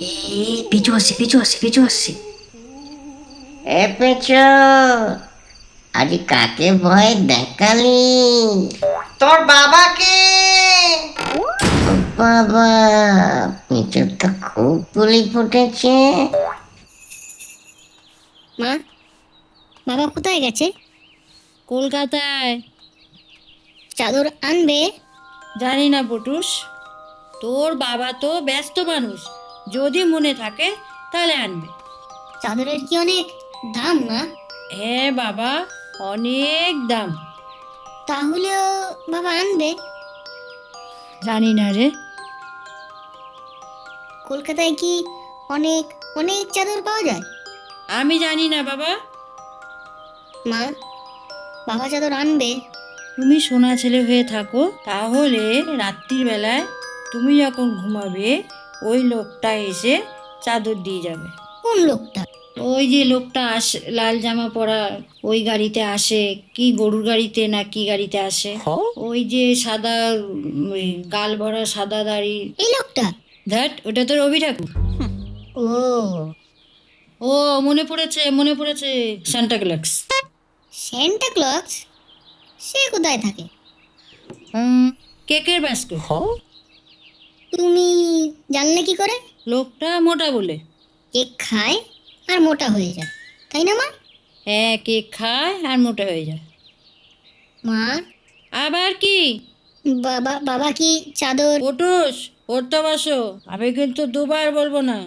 এই পিছু আসছে, পিছু আসছে, পিছু আসছে। এ পেঁচো, আজ কাকে ভয় দেখালি? তোর বাবাকে। বাবা, পেঁচোর তো খুব পুলি ফুটেছে। মা, বাবা কোথায় গেছে? কলকাতায়। চাদর আনবে? জানি না পটুস, তোর বাবা তো ব্যস্ত মানুষ, যদি মনে থাকে তাহলে আনবে। চাদরের কি অনেক দাম মা? হ্যাঁ বাবা, অনেক দাম। তাহলেও বাবা আনবে? জানি না রে। কলকাতায় কি অনেক অনেক চাদর পাওয়া যায়? আমি জানি না বাবা। মা, বাবা চাদর আনবে? তুমি সোনা ছেলে হয়ে থাকো, তাহলে রাত্রির বেলায় তুমি যখন ঘুমাবে ওই লোকটা এসে চাদর দিয়ে যাবে। কোন লোকটা? ওই যে লোকটা আসে, লাল জামা পরা, ওই গাড়িতে আসে, কি গরুর গাড়িতে না কি গাড়িতে আসে, ওই যে সাদা, ওই গাল ভরা সাদা দাড়ি। এই লোকটা? ধ্যাট, ওটা তো রবি ঠাকুর। ও, ও মনে পড়েছে, মনে পড়েছে, সান্টা ক্লজ। Santa Claus? সে কোথায় থাকে? কেকের ব্যস্ত। তুমি জানলে কি করে? লোকটা মোটা বলে। কেক খায় আর মোটা হয়ে যায়, তাই না মা? হ্যাঁ, কেক খায় আর মোটা হয়ে যায়। মা, আবার কি? বাবা বাবা কি চাদর? পটুস, পড়তে বসো, আমি কিন্তু দুবার বলবো না।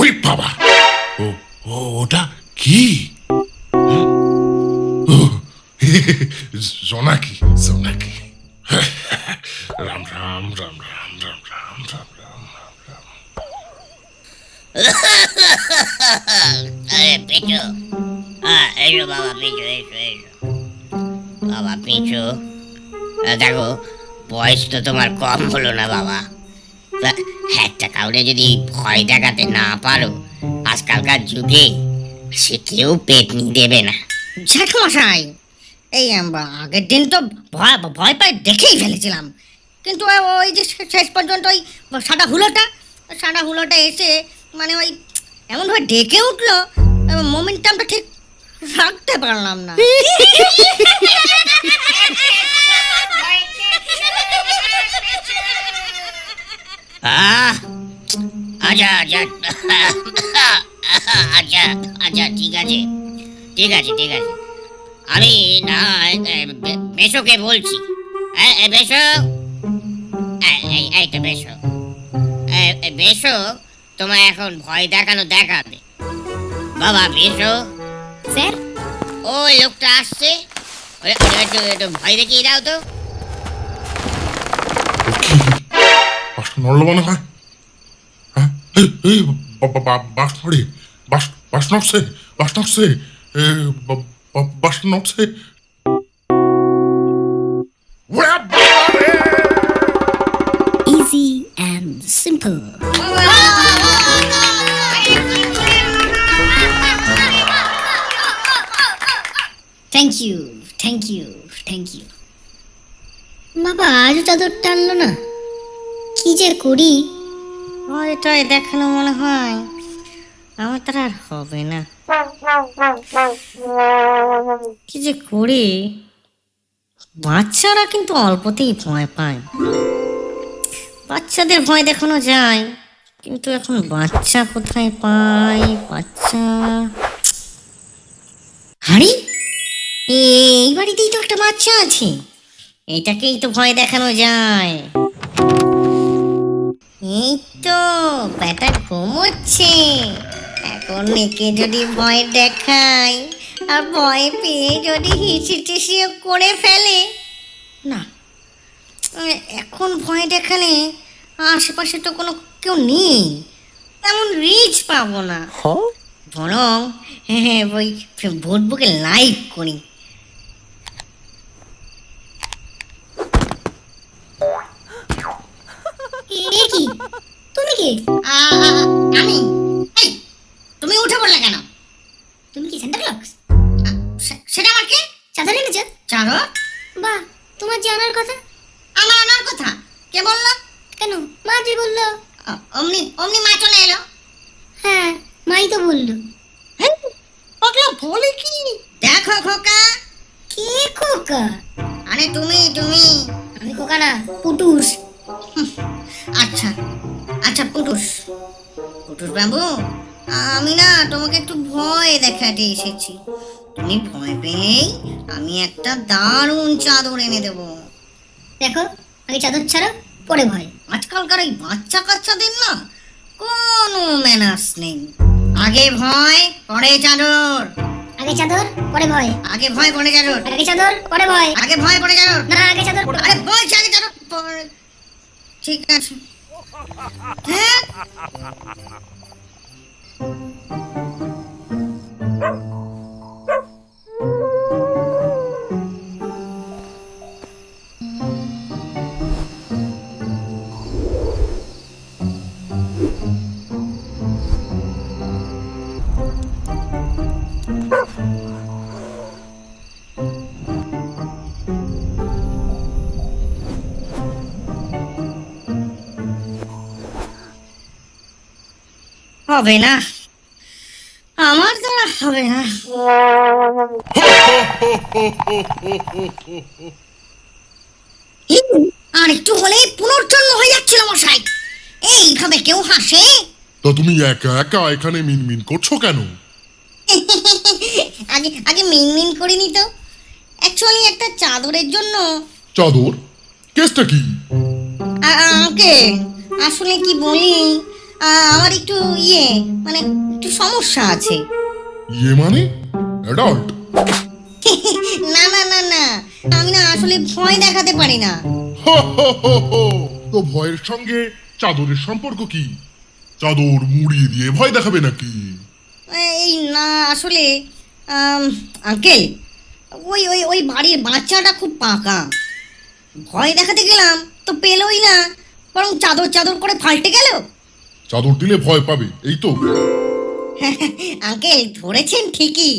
ওই বাবা, ও ও ওটা কি? হ্যাঁ? ও, জোনাকি, জোনাকি। রাম রাম রাম রাম রাম রাম রাম রাম রাম। আরে পেঁচো, এসো বাবা, পেঁচো এসো এসো। বাবা পেঁচো, দেখো বয়স তো তোমার কম হলো না বাবা। তা একটা কাউরে যদি ভয় দেখাতে না পারো, আজকালকার যুগে সে কেউ পেটনি দেবে না। জ্যাঠামশাই, এই আগের দিন তো ভয় ভয় পায় দেখেই ফেলেছিলাম, কিন্তু ওই যে শেষ পর্যন্ত ওই সাদা হুলোটা এসে মানে ওই এমনভাবে ডেকে উঠলো, মোমেন্টামটা ঠিক রাখতে পারলাম না। আহ আচ্ছা আচ্ছা, আচ্ছা আচ্ছা, ঠিক আছে ঠিক আছে ঠিক আছে, আমি না বেশকে বলছি। বেশো, এই তো বেশো, বেশো তোমায় এখন ভয় দেখানো দেখাবে। বাবা বেশো, স্যার, ওই লোকটা আসছে, একটু ভয় দেখিয়ে দাও তো। বাসটা নড়লো মনে হয়। হ্যাঁ, এই বাস নড়ে, বাস নড়ছে, বাস নড়ছে, বাস নড়ছে। ওরে বাবা রে! Easy and simple. Thank you, thank you, thank you. বাবা আজও চাদর টানলো না, কি যে করি। ভয়টাই দেখানো মনে হয় আমার তার আর হবে না। কি যে করি, বাচ্চারা কিন্তু অল্পতেই ভয় পায়। বাচ্চাদের ভয় দেখানো যায়, কিন্তু এখন বাচ্চা কোথায় পাই? বাচ্চা হাড়ি, এই বাড়িতেই তো একটা বাচ্চা আছে, এটাকেই তো ভয় দেখানো যায়। এই তো ব্যাটা ঘুমোচ্ছে, এখন একে যদি ভয় দেখাই আর ভয় পেয়ে যদি হিসি টিসিও করে ফেলে, না এখন ভয় দেখালে আশেপাশে তো কোনো কেউ নেই, তেমন রিচ পাবো না। বরং ওই ভোটবুকে লাইভ করি। এ কি, তুমি কে? আমি? এই, তুমি উঠে পড়লে কেন? তুমি কি সেন্টা ক্লজ? সেটা আমার কে? চাদর এনেছ? চাদর? বাহ, তোমার যে আনার কথা। আমার আনার কথা কে বললো? কেন, মা যে বললো। অমনি অমনি মা চলে এলো। হ্যাঁ, মাই তো বললো। পাগলা বলে কি? দেখো খোকা। কে খোকা? আরে তুমি। আমি খোকা না, পুটুস। আচ্ছা আচ্ছা, পুটুস বাবু, আমি না তোমাকে একটু ভয় দেখাতে এসেছি। তুমি ভয় পেলেই আমি একটা দারুণ চাদর এনে দেবো। দেখো, আগে চাদর ছাড়ো, পরে ভয়। আজকালকার এই বাচ্চা কাচ্চাদের না কোনো ম্যানার্স নেই। আগে ভয় পরে চাদর। আগে চাদর, পরে ভয়। আগে ভয় পরে চাদর। আগে চাদর, পরে ভয়। আগে ভয় পরে চাদর। না, আগে চাদর, পরে আরে বলছি আগে চাদর পরে। ঠিক আছে। হ্যাঁ, হবে না, আমার দ্বারা হবে না। আর একটু হলে পুনর্জন্ম হয়ে যাচ্ছিল মশাই। এইভাবে কেউ হাসে? তা তুমি একা একা এখানে মিনমিন করছো কেন? আগে মিনমিন করিনি তো। অ্যাকচুয়ালি একটা চাদরের জন্য। চাদর? কেসটা কি? আগে আসলে কি বলি, আমার একটু মানে একটু সমস্যা আছে। মানে অ্যাডাল্ট? না না না না, আমি না আসলে ভয় দেখাতে পারি না। তো ভয়ের সঙ্গে চাদরের সম্পর্ক কি? চাদর মুড়িয়ে দিয়ে ভয় দেখাবে নাকি? এই না আসলে আঙ্কেল, ওই ওই ওই বাড়ির বাচ্চাটা খুব পাকা। ভয় দেখাতে গেলাম তো পেলই না, বরং চাদর চাদর করে ফাল্টে গেল। চাদর দিলে ভয় পাবে, এই তো? আঙ্কেল ধরেছেন ঠিকই,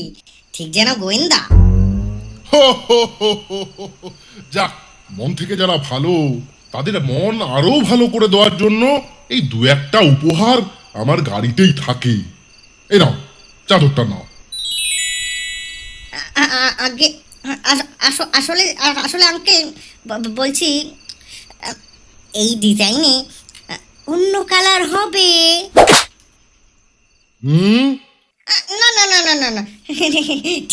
ঠিক যেন গোয়েন্দা। যাক, মন থেকে যারা ভালো তাদের মন আরো ভালো করে দেওয়ার জন্য এই দু একটা উপহার আমার গাড়িতেই থাকে। এই নাও, চাদরটা নাও। আগে আসলে আসলে আঙ্কেল বলছি, এই ডিজাইনে অন্য কালার হবে। না না না না না না,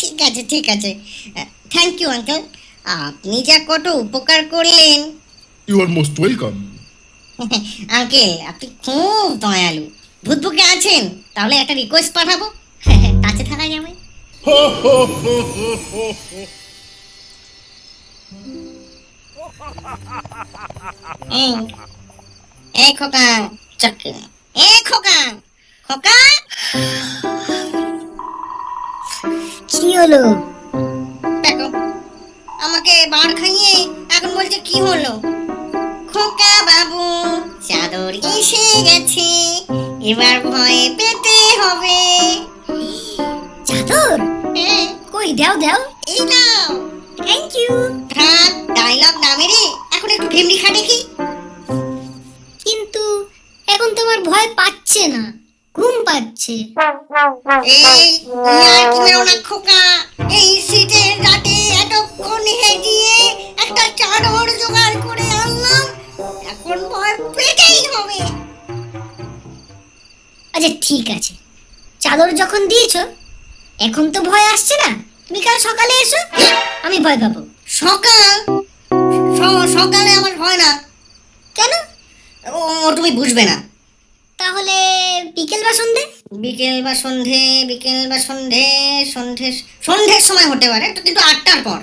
ঠিক আছে ঠিক আছে। থ্যাংক ইউ আঙ্কেল, আপনি যা কত উপকার করলেন। You are most welcome. Uncle আপনি খুব দয়ালু। ভূতবুকে আছেন, তাহলে একটা রিকোয়েস্ট পাঠাবো, কাছে থাকা যাবে? এই খোকা, চক্কে এই খোকা, খোকা। কি হলো? দেখো, আমাকে বার খাইয়ে এখন বলছে কি হলো। খোকা বাবু, চাদর এসে গেছে, এবার ভয় পেতে হবে। চাদর? হ্যাঁ, কই দাও দাও। এই নাও। Thank you. থাক ডায়লগ না মেরে এখন একটু ভেমরি খাটে কি। কিন্তু এখন তোমার ভয় পাচ্ছে না, ঘুম পাচ্ছে। এই ইয়ার কি মেরো না খোকা, এই শীতের রাতে এতক্ষণ হেজিয়ে একটা চাদর জোগাড় করে আনলাম, এখন ভয় পেতেই হবে। আচ্ছা ঠিক আছে, চাদর যখন দিয়েছো এখন তো ভয় আসছে না, তুমি কাল সকালে এসো, আমি ভয় পাবো। সকাল? সকালে আমার ভয় না। কেন? ও তুমি বুঝবে না। তাহলে বিকেল বা সন্ধে? বিকেল বা সন্ধে সন্ধ্যের সময় হতে পারে, কিন্তু 8টার পর।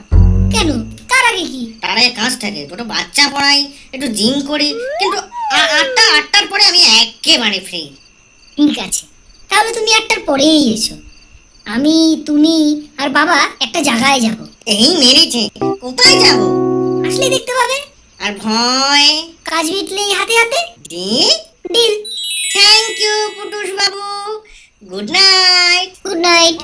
কেন, তার আগে কি? তার আগে কাজ থাকে, দুটো বাচ্চা পড়াই, একটু জিম করি, কিন্তু আটটার পরে আমি একেবারে ফ্রি। ঠিক আছে, তাহলে তুমি 8টার পরেই এসো। আমি, তুমি আর বাবা একটা জায়গায় যাব। এই মেরেছে, কোথায় যাব? আসলে দেখতে পাবে। আর ভয়? কাজ মিটলেই হাতে হাতে deal? Deal. Thank you Putus Babu, good night. Good night.